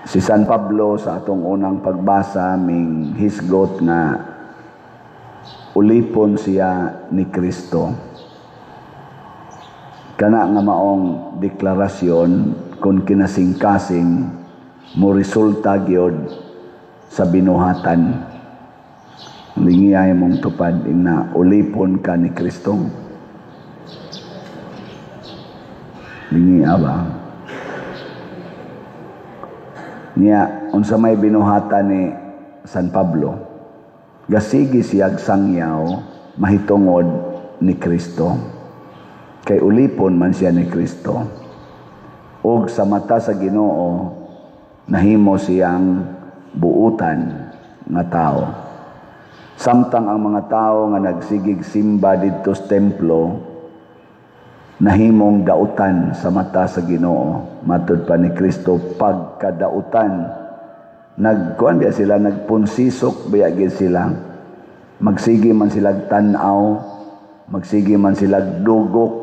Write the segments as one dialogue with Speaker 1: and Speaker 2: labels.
Speaker 1: Si San Pablo sa atong unang pagbasa ming hisgot nga ulipon siya ni Kristo. Kana nga maong deklarasyon kung kinasing-kasing mo resulta gyud sa binuhatan. Lingiyay mong tupad na ulipon ka ni Kristo. Lingiya ba? Niya, unsa may binuhatan ni San Pablo, gasigi siyag sangyaw, mahitungod ni Kristo. Kay ulipon man siya ni Kristo. Og sa mata sa Ginoo, nahimo siyang buutan nga tao. Samtang ang mga tao nga nagsigig simba didto sa templo, nahimong dautan sa mata sa Ginoo. Matud pa ni Kristo, pagkadautan, nagkuan biya sila, nagpunsisok biya gid sila. Magsigi man sila tan-aw, magsigi man sila dugok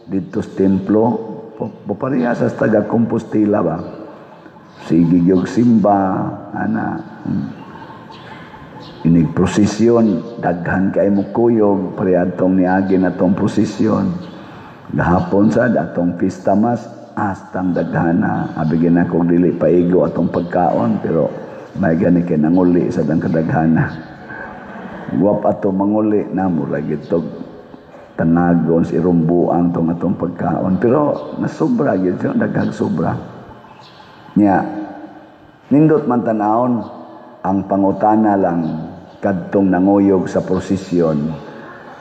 Speaker 1: dito sa templo. Papareha sa taga Compostela ba? Sige yung simba, inig prosesyon, daghan kay mo kuyog, parehadtong niagi na tong prosesyon. Gahapon sa atong pista mas, astang daghana, abigin ako dili paigo atong pagkaon, pero may gani kay nanguli sa dang kadaghana. Guwap ato manguli na mura gitog tanagon si rumbuang tong atong pagkaon, pero nasobra gyud siya, daghang sobra. Nya nindot man tan-awon ang pangutana lang kadtong nanguyog sa prosesyon,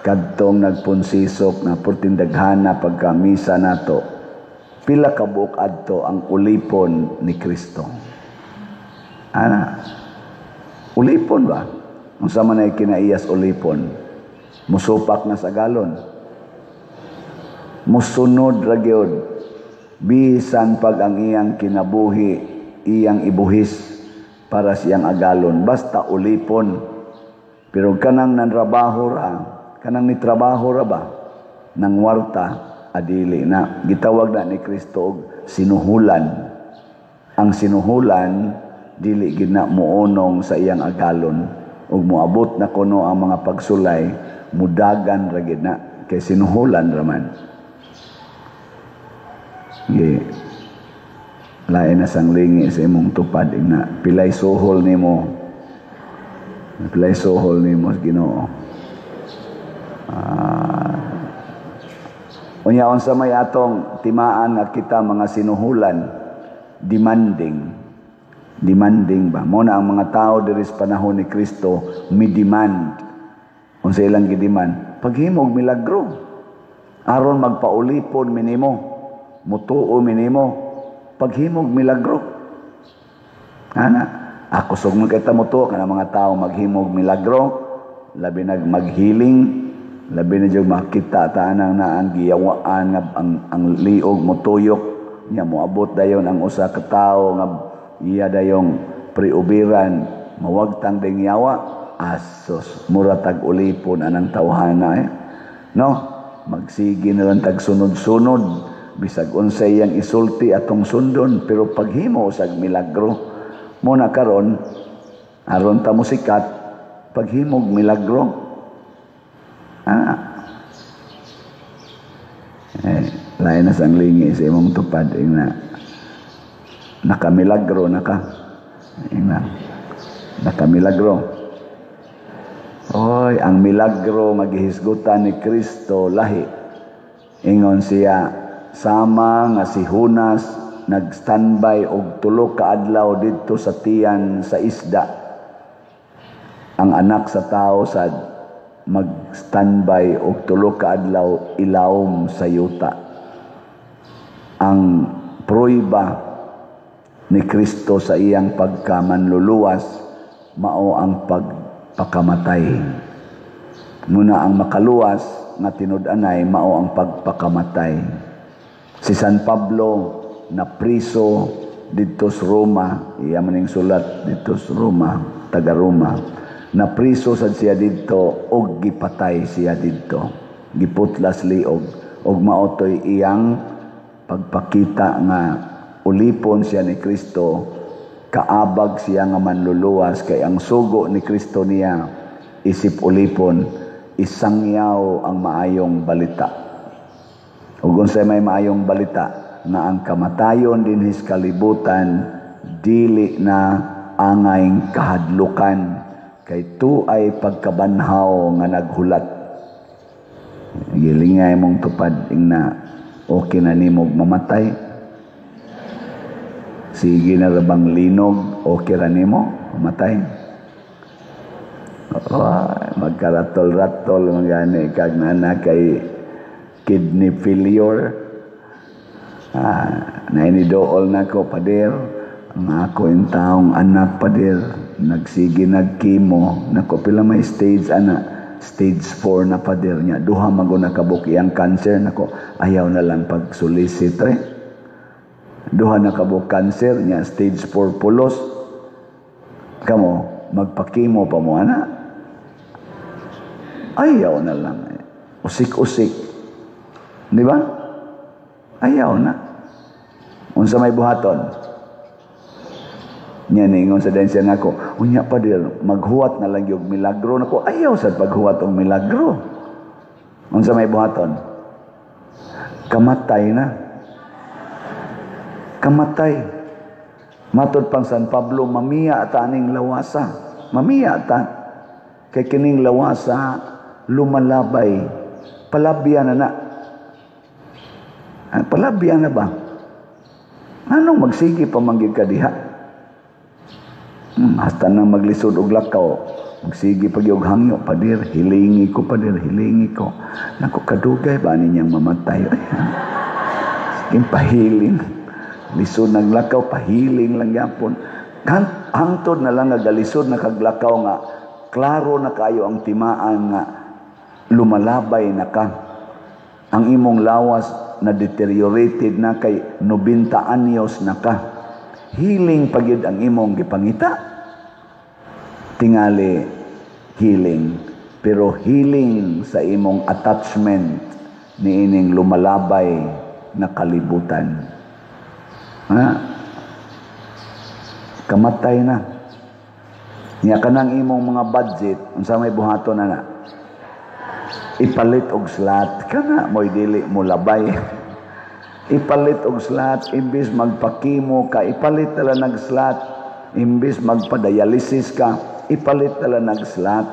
Speaker 1: kadtong nagpunsisok na purtindaghana pagka misa nato, pila ka buok adto ang ulipon ni Kristo. Ulipon ba? Unsa man ay kinaiyas ulipon? Musupak na sa galon. Musunod ra gyud bisan pag ang iyang kinabuhi iyang ibuhis para siyang agalon, basta ulipon. Pero kanang nanrabaho ra, kanang nitrabaho ra ba nang warta, adili na. Gitawag na ni Kristo og sinuhulan. Ang sinuhulan dili gid na muunong sa iyang agalon, ug moabot na kuno ang mga pagsulay, mudagan ra gid na kay sinuhulan ra man. Lain na sang lingi sa imong tupad na pilay suhol nimo. Pilay suhol nimo sa Ginoo. Unya unsa may atong timaan at kita mga sinuhulan, demanding ba mo na ang mga tao diri sa panahon ni Kristo mi-demand. Unsa ilang gidemand? Paghimog milagro aron magpaulipon minimo, mutuo minimo, paghimog milagro. Ako sugno kita mutuo kana mga tao maghimog milagro, labi maghiling, labi na jud makita taanang naan giyawaan nga ang liog motuyok nya moabot dayon ang usa ka tawo nga iya dayong priubiran mawagtang ding yawa, asos mura tag ulipon anang tawhana no, magsige na lang tag sunod-sunod bisag unsay yang isulti atong sundon, pero paghimo usag milagro mo na karon aron ta musikat paghimog milagro. Lain na sang lingi sa imong tupad na nakamilagro na ka. Nakamilagro. Oy, ang milagro magihisgutan ni Kristo lahi. Ingon siya, sama nga si Hunas nag-standby og 3 ka adlaw didto sa tiyan sa isda. Ang anak sa tao sad mag-standby og 3 ka adlaw ilawom sa yuta. Ang pruiba ni Kristo sa iyang pagkamanluluwas mao ang pagpakamatay. Muna ang makaluwas nga tinud-anay mao ang pagpakamatay. Si San Pablo na priso didto sa Roma, iya maning sulat didto sa Roma, taga Roma. Na priso sad siya didto og gipatay siya didto. Giputlas liog og mao toy iyang pagpakita nga ulipon siya ni Kristo kaabag siya nga manluluwas, kay ang sugo ni Kristo niya, isip ulipon, isangyaw ang maayong balita. Ug unsay may maayong balita, na ang kamatayon din his kalibutan, dili na angay kahadlukan, kay tuay pagkabanhaw nga naghulat. Gilingay mong tupad na okay na nimog mamatay. Sige na rabang linog, okay ra nimo mamatay. Magkaratol-ratol magani kag na kay kidney failure. Nainidool na ko pader. Ang ako yung taong anak pader. Nagsige nagkimo. Nako pila may stage stage 4 na pader niya. Duha mago nakabuki ang cancer. Nako ayaw na lang pag-solicit Duha nakabuk cancer niya. Stage 4 pulos. Kamo, magpakimo pa mo ayaw na lang. Usik-usik. Di ba? Ayaw na. Unsa may buhaton? Nya ningon sa densya nako, unya pa dir maghuwat na lang yung milagro nako. Ayaw sa paghuwat og milagro. Unsa may buhaton? Kamatay na. Kamatay. Matod pang San Pablo, mamiya ta aning lawasa. Mamiya ta. Kay kining lawasa lumalabay. Palabyan na. Palabyan na ba? Anong magsigi pa manggid ka diha? Hasta nang maglisod og lakaw, magsigi pag og hangyo padir, hilingi ko padir, hilingi ko. Nako kadugay ba ninyang mamatay? Pahiling. Lisod naglakaw, pahiling lang yapon. Hangtod na lang nagalisod nakaglakaw nga klaro na kayo ang timaan nga lumalabay na ka. Ang imong lawas na deteriorated na kay 90 anyos na ka. Healing pagyud ang imong gipangita. Tingali healing, pero healing sa imong attachment ni ining lumalabay na kalibutan. Kamatay na. Niya kanang imong mga budget, unsa may buhaton na ipalit og slot kana moy dili mo labay. Ipalit og slot imbis magpakimo ka, ipalit tala nag slot imbis magpa-dialysis ka, ipalit tala nag slot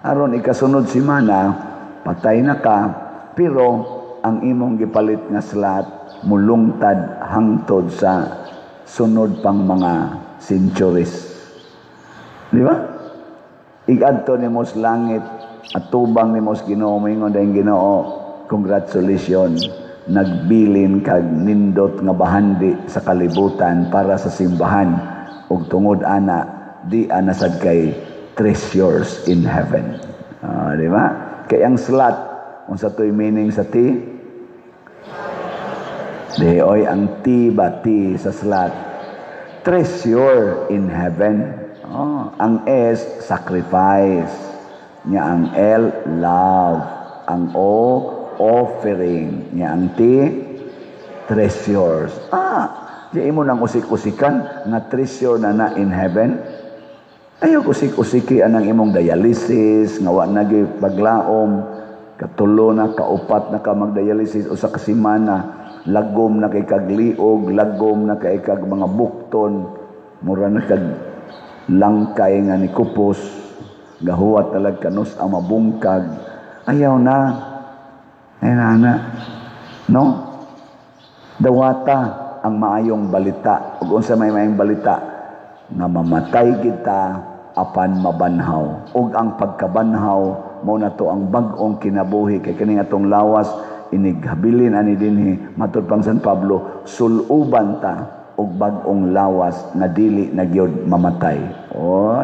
Speaker 1: aron ikasunod semana patay na ka, pero ang imong gipalit nga slot mulungtad hangtod sa sunod pang mga centuries. Di ba? Igadto ni mos langit at tubang ni mos Ginoo, moingon dayong Ginoo, congratulations, nagbilin kag nindot nga bahandi sa kalibutan para sa simbahan, ug tungod ana di anasad kay treasures in heaven. Di ba? Kay ang slot, unsa to'y meaning sa T? Di oy ang T ba? T sa slot. Treasure in heaven. Ang S, sacrifice. Nya ang L, love. Ang O, offering. Nya ang T, treasures. Di mo nang usik-usikan nga treasure na in heaven. Ayaw usik-usiki anang imong dialysis, nga wa na paglaom, katulo na, kaupat na ka mag-dialysis, o sa kasimana, lagom na kay kagliog, lagom na kay kag mga bukton, mura na kag langkay nga ni kupos, gahuwat talag kanus ang mabungkag. Ayaw na. No? Dawata ang maayong balita. Ug unsa may maayong balita nga mamatay kita apan mabanhaw. Ug ang pagkabanhaw mao na to ang bag-ong kinabuhi kay kini atong lawas inighabilin ani dinhi matud pang San Pablo, suluban ta og bag-ong lawas na dili na gyud mamatay.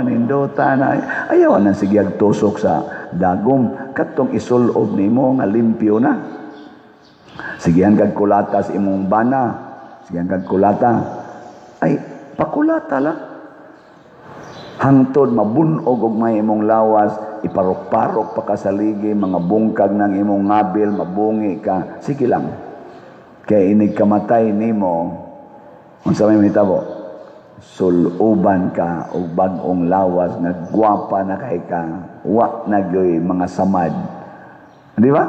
Speaker 1: Nindota na ayaw nang sigyag tusok sa dagom, katong isulob nimo nga limpyo na. Sigihan kag kulata sa imong bana, sigihan kag kulata, ay pakulata lang. Hangtod mabunog og may imong lawas, iparok-parok pa ka sa ligi, mga bungkag ng imong ngabil, mabungi ka. Sige lang. Kaya inig kamatay nimo, unsa may mitabo? suluban ka o bagong lawas nga gwapa na kay ka wa nagyoy mga samad, di ba?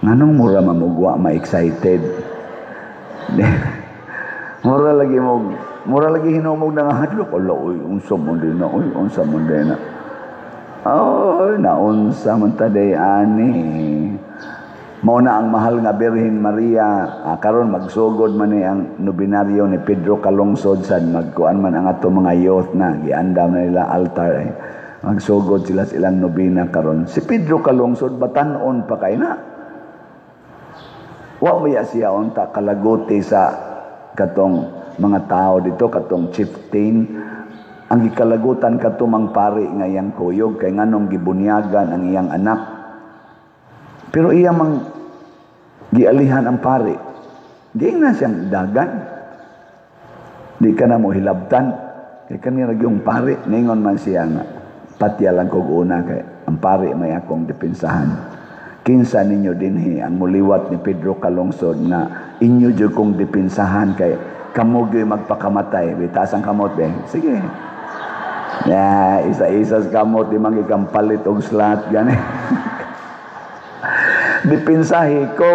Speaker 1: Nganong mura mamugwa ma-excited? mura lagi hinumog na nga hadlok, ala uy unsa mo din na, uy unsa mo din na, oh naunsa man taday ani. Mao na ang mahal nga Birhen Maria, karon magsugod man ni ang nobinaryo ni Pedro Calungsod sad magkuan man ang ato mga youth na giandam na nila altar magsugod sila silang nobina karon. Si Pedro Calungsod batan-on pa kay na. Wa maya siya unta kalaguti sa katong mga tao dito, katong chieftain. Ang gikalagutan katumang pari nga iyang kuyog kay nganong gibunyagan ang iyang anak. Pero iya mang gialihan ang pari. Di na siyang dagan. Di ka na mo hilabtan. Kaya kanina yung pari, ningon man siya nga, patyalan kog una kay ang pari may akong dipinsahan. Kinsa ninyo dinhi ang muliwat ni Pedro Calungsod na inyo jud kong dipinsahan kay kamo gyud magpakamatay. Bitas ang kamot be. Sige. Ya, isa-isa sa kamot di man gikampalit og slat gani. Dipinsahi ko,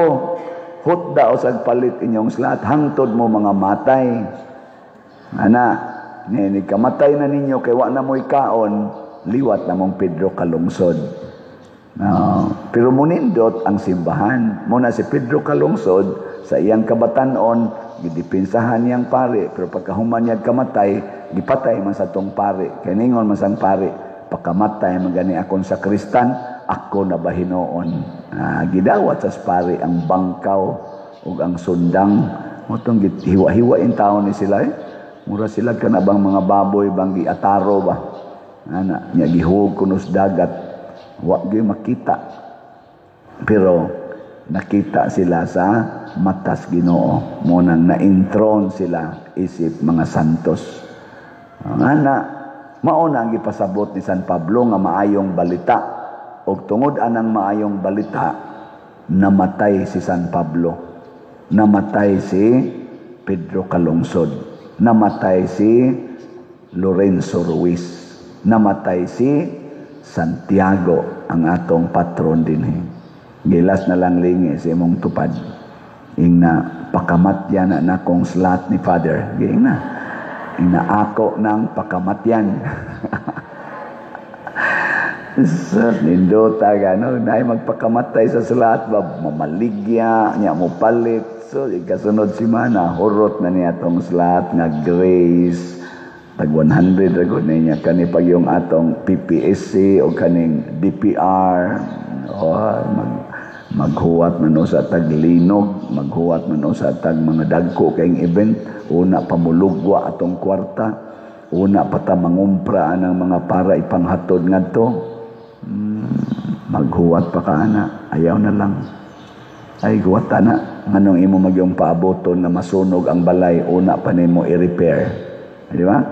Speaker 1: hutda o sagpalit inyong slat, hangtod mo mga matay. Ana, ni kamatay na ninyo, kay wa na mo'y kaon, liwat na mong Pedro Calungsod. No. Pero munindot ang simbahan. Muna si Pedro Calungsod, sa iyang kabatanon, gidipinsahan niyang pare, pero pagkahuman niya kamatay, gipatay man sa tong pare. Kaya ningon man sang pare, pagkamatay magani akong sakristan, ako na bahinoon. Gidawat sa pare ang bangkaw o ang sundang. Mutong hiwa-hiwain taon ni sila Mura sila ka na bang mga baboy bang giataro ba? Ana, niya gihug kunos dagat. Wa gyud makita. Pero nakita sila sa matas Ginoo. Munang na-enthrone sila isip mga santos. Ana, mauna ang gipasabot ni San Pablo nga maayong balita. Og tungod anang maayong balita, namatay si San Pablo, namatay si Pedro Calungsod, namatay si Lorenzo Ruiz, namatay si Santiago, ang atong patron dinhi. Gilas na lang lingi sa imong tupad. Ingna pakamatyan na nakong slat ni Father. Giing na. Ingna ako ng pakamatyan. Nindota gano na magpakamatay sa salat ba mamaligya niya mo palit. So ikasunod si mana hurot na niya tong salat nga grace tag 100 ragod na niya kani pag yung atong PPSC o kaning DPR maghuwat man sa taglinog, maghuwat man sa tag mga dagko kayong event. Una pamulugwa atong kwarta, una pata mangumpra ng mga para ipanghatod ngadto. Maghuwat pa ka ana, ayaw na lang. Ay huwat na nganong imo magyong paaboton na masunog ang balay, una pa nimo i-repair, di ba?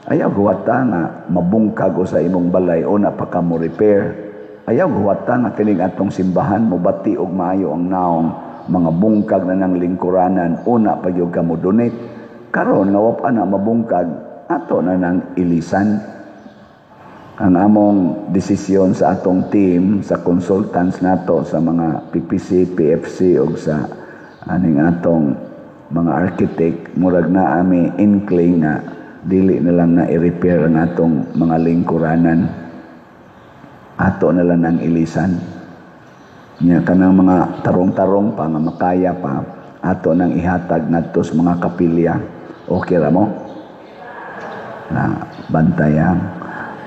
Speaker 1: Ayaw huwat nga mabungkag o sa imong balay, una pa ka mo repair. Ayaw huwat nga kining atong simbahan mo bati og maayo ang naong mga bungkag na ng lingkuranan, una pa gyud ka mo donate. Karon nga wa pa na mabungkag, ato na nang ilisan. Ang among desisyon sa atong team, sa consultants nato, sa mga PPC, PFC, o sa aning atong mga architect, murag na ami inkling na dili na lang na i-repair ang atong mga lingkuranan. Ato na lang ang ilisan. Nya kanang mga tarong-tarong pa nga makaya pa, ato nang ihatag ngadto sa mga kapilya. Okay ra mo? Na bantayan.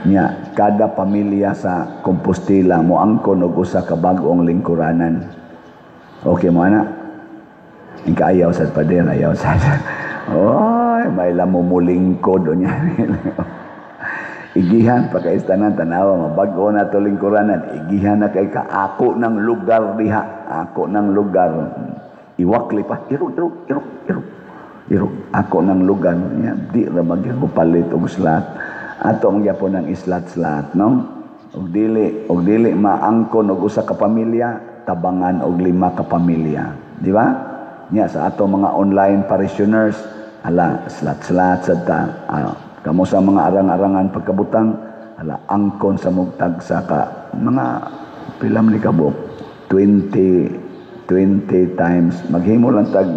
Speaker 1: Nya kada pamilya sa Compostela mo angkon og usa ka bag-ong lingkuranan. Okay mo ana? Ingka ayaw sa pader, ayaw sa. Oy, may lamumulingkod o niya. Igihan pa kay istanan tanawa mabago na to lingkuranan. Igihan na kay kaako ng lugar diha, ako ng lugar. Iwakli pa, irog. Ako ng lugar niya, di ra magpalit og slat. Ato ang gyapon ng islat-slat, no? Og dili maangkon og usa ka pamilya, tabangan og 5 ka pamilya, di ba? Nya sa ato mga online parishioners, ala, slat-slat sa ta. Kamo sa mga arang-arangan pagkabutang, ala, angkon sa mugtag sa ka. Mga pilam ni kabuk, 20 times. Maghimo lang tag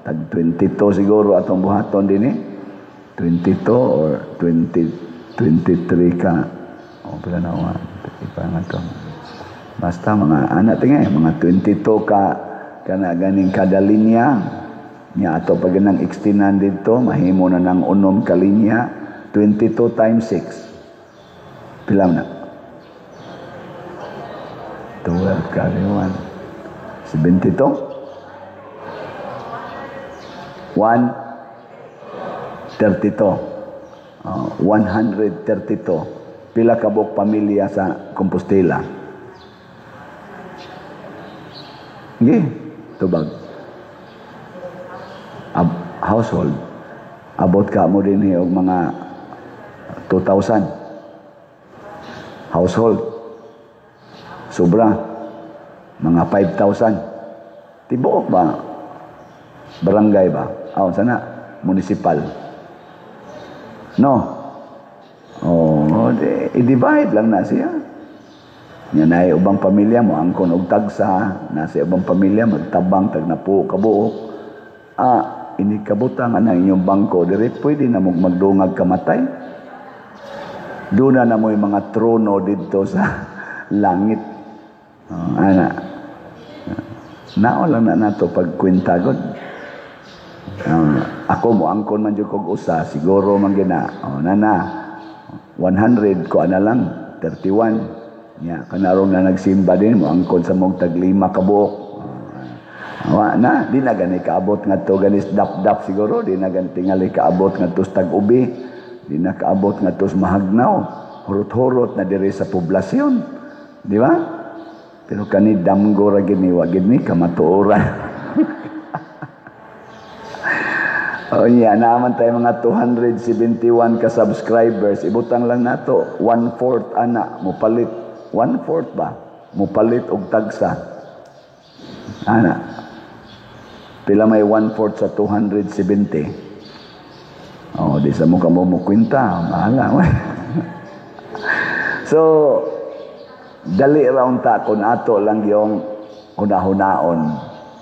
Speaker 1: 22 siguro atong buhaton din eh. 22 or 23 ka. O, pila na ako. Ipa nga to. Basta mga anak tingay, mga 22 ka na ganing kada linya. Nya ato pag nang extinan dito, mahimo na ng unom ka linya. 22 times 6. Pila na? 12 ka rin. 72? 132. 132. Pila kabok pamilya sa Compostela? Ngi, tubag. Household. Abot ka mo din og mga 2,000. Household. Sobra. Mga 5,000. Tibuok ba? Barangay ba? Sana? Municipal. No? I-divide lang na siya. Yan ay ubang pamilya mo, angkon og tagsa, nasa ubang pamilya, magtabang, tag na po, kabuok. Inikabutang ang inyong bangko, direct pwede na magdungag kamatay. Doon na mo yung mga trono dito sa langit. Naon lang na nato pagkwintagod. Ako mo angkon man jud kog usa, siguro man gina. 100 ko ana lang, 31. Ya, kanarong na nagsimba din mo angkon sa mong taglima ka buok. Di na gani kaabot ngadto ganis dap-dap siguro, di na gani tingali kaabot ngadto sa tag-ubi, di na kaabot ngadto sa Mahagnaw, hurot-hurot na diri sa poblasyon. Di ba? Pero kani damgo ra gini wa gini kamatuoran. Naman tayo mga 271 ka subscribers, ibutang lang nato 1/4 ana mupalit. 1/4 ba? Mupalit og tagsa. Ana. Pila may 1/4 sa 270. Di sa mo kamo mo kwenta, bahala. So, dali raon ta kun ato lang yung hunahunaon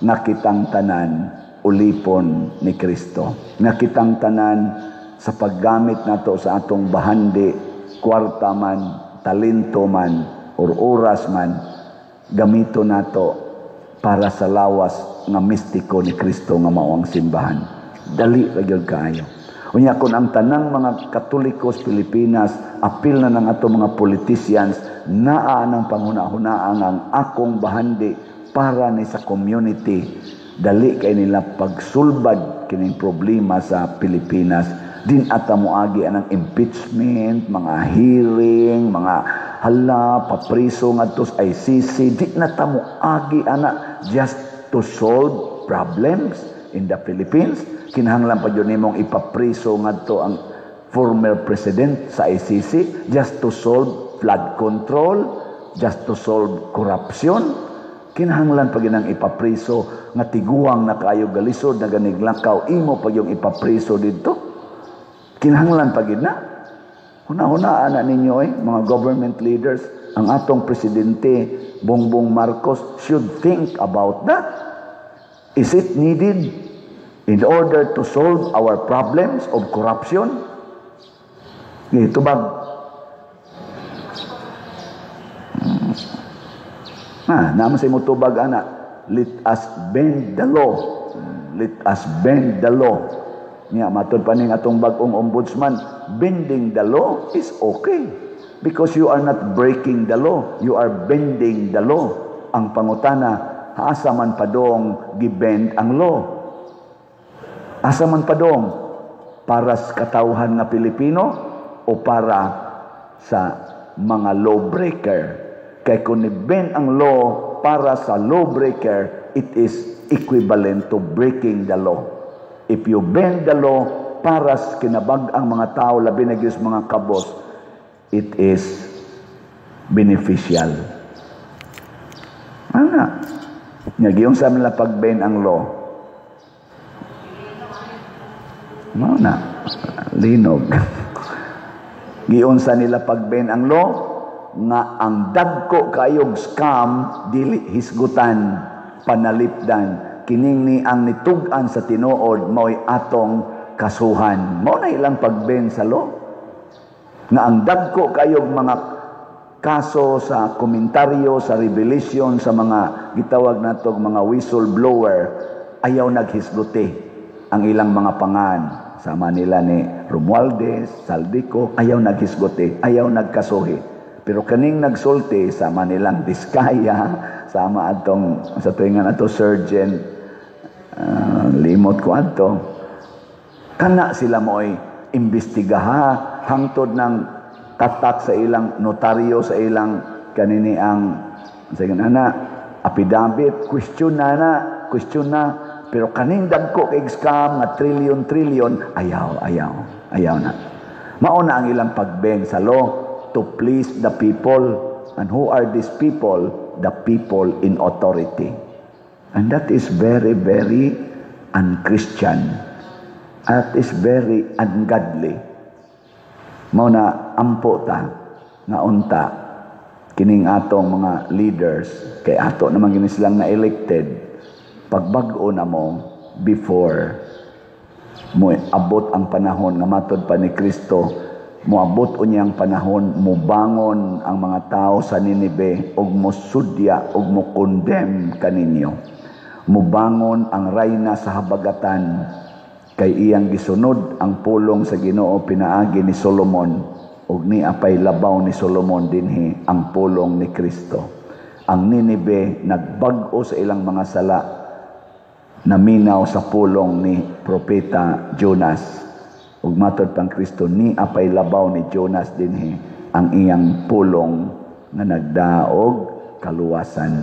Speaker 1: nakitang tanan ulipon ni Kristo. Nakitang tanan sa paggamit nato sa atong bahandi, kwarta man, talento man, or oras man, gamito nato para sa lawas nga mistiko ni Kristo nga mao ang simbahan. Dali ra gyud kaayo. Unya kun ang tanang mga Katolikos Pilipinas, apil na ng ato mga politicians, naa ng panghuna-hunaan ang akong bahandi para ni sa community. Dali kay nila pagsulbad kining problema sa Pilipinas. Din ata moagi anang impeachment, mga hearing, mga hala, papriso ngadto sa ICC. Di na ta moagi ana just to solve problems in the Philippines. Kinahanglan pa yun nimong ipapriso ngadto ang former president sa ICC just to solve flood control, just to solve corruption. Kinahanglan pa ginang ipapriso nga tiguang na kayo galisod na ganiglakaw, imo pa yung ipapriso dito. Kinahanglan pa gid na. Huna-hunaan na ninyo mga government leaders, ang atong presidente Bongbong Marcos should think about that. Is it needed in order to solve our problems of corruption? Ito ba? Naman sa imo tubag ana, let us bend the law. Let us bend the law. Niya matod pa ning atong bag-ong ombudsman, bending the law is okay because you are not breaking the law, you are bending the law. Ang pangutana, asa man padong gibend ang law? Asa man padong? Para sa katawhan nga Pilipino o para sa mga lawbreaker? Kaya kung ni-bend ang law para sa lawbreaker, it is equivalent to breaking the law. If you bend the law para sa kinabag-ang mga tao, labi na gyud mga kabos, it is beneficial. Nga giyong sa nila pag-bend ang law. Mao na linog. Giunsa nila pagben ang law nga ang dagko kayog scam dili hisgutan panalipdan kining ni ang nitug-an sa tinuod mao'y atong kasuhan. Mao na ilang pagben sa law nga ang dagko kayog mga kaso sa komentaryo sa revelation sa mga gitawag natog mga whistleblower ayaw naghisguti ang ilang mga pangan. Sama nila ni Romualdez, Saldico, ayaw naghisguti, ayaw nagkasuhi. Pero kaning nagsulti, sama nilang Diskaya, sama atong, sa tuwingan ato, Surgeon, limot ko ato, kana sila mo'y imbestigaha, hangtod ng tatak sa ilang notaryo, sa ilang kanini ang, sa affidavit, question na, pero kaning dagko kay scam nga trillion, ayaw na. Mauna ang ilang pagben sa law to please the people. And who are these people? The people in authority. And that is very, very un-Christian. That is very ungodly. Mauna ampo ta nga unta kining atong mga leaders kay ato naman gini silang na elected. Pagbag-o na mo before mo abot ang panahon nga matod pa ni Kristo, moabot unyang panahon mubangon ang mga tao sa Ninibe og mosudya og mo-condemn kaninyo. Mubangon ang rayna sa habagatan kay iyang gisunod ang pulong sa Ginoo pinaagi ni Solomon ug ni apay labaw ni Solomon dinhi ang pulong ni Kristo. Ang Ninibe nagbag-o sa ilang mga sala naminaw sa pulong ni Propeta Jonas. Ug matod pang Kristo ni apay labaw ni Jonas dinhi ang iyang pulong nga nagdaog kaluwasan.